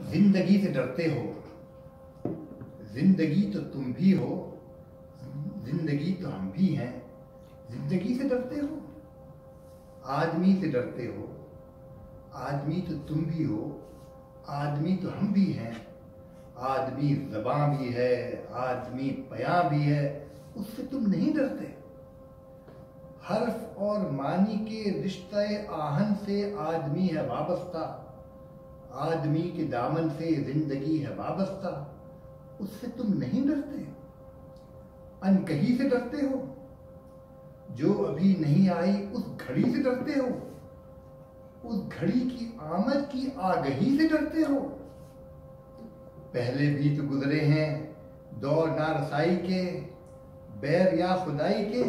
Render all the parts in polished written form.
जिंदगी से डरते हो, जिंदगी तो तुम भी हो, जिंदगी तो हम भी हैं। जिंदगी से डरते हो, आदमी से डरते हो, आदमी तो तुम भी हो, आदमी तो हम भी हैं। आदमी ज़बां भी है, आदमी बयां भी है, उससे तुम नहीं डरते। हर्फ और मानी के रिश्ते आहन से आदमी है वाबस्ता, आदमी के दामन से जिंदगी है वाबस्ता, उससे तुम नहीं डरते। अनकही से डरते हो, जो अभी नहीं आई उस घड़ी से डरते हो, उस घड़ी की आमद की आगही से डरते हो। पहले भी तो गुजरे हैं दौर ना रसाई के, बैर या खुदाई के,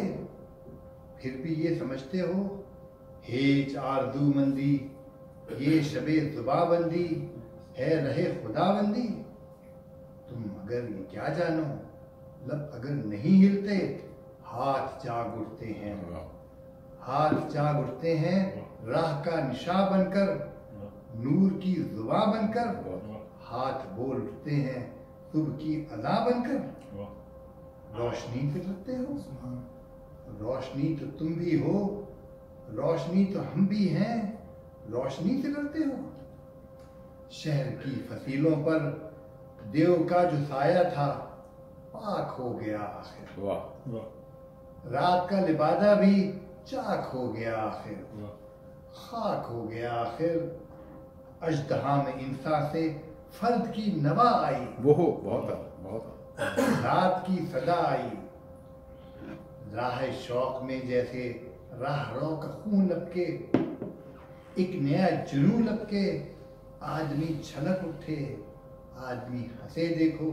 फिर भी ये समझते हो हेज आरज़ूमंदी, ये शबे ज़ुबाबंदी है रहे खुदाबंदी। तुम मगर ये क्या जानो, लब अगर नहीं हिलते हाथ जाग उठते हैं, हाथ जाग उठते हैं राह का निशा बनकर, नूर की जुबा बनकर, हाथ बोल उठते हैं सुबह की अज़ा बनकर। रोशनी से डरते हो, रोशनी तो तुम भी हो, रोशनी तो हम भी हैं, रोशनी से डरते हो। शहर की फसीलों पर देव का जो साया था पाक हो गया आखिर, रात का लिबादा भी चाक हो गया आखिर, खाक हो गया आखिर। अजदहा में इंसान से फर्द की नवा आई, वो बहुत रात की सदा आई। राह शौक में जैसे राह रो का खून लपके, एक नया जुनून लपके, आदमी छलक उठे, आदमी हंसे देखो,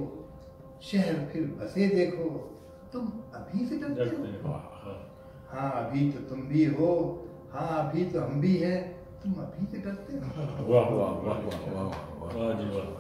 शहर फिर बसे देखो। तुम अभी से डरते हो, हाँ अभी तो तुम भी हो, हाँ अभी तो हम भी हैं, तुम अभी से डरते हो। वाह वाह वाह वाह वाह वाह।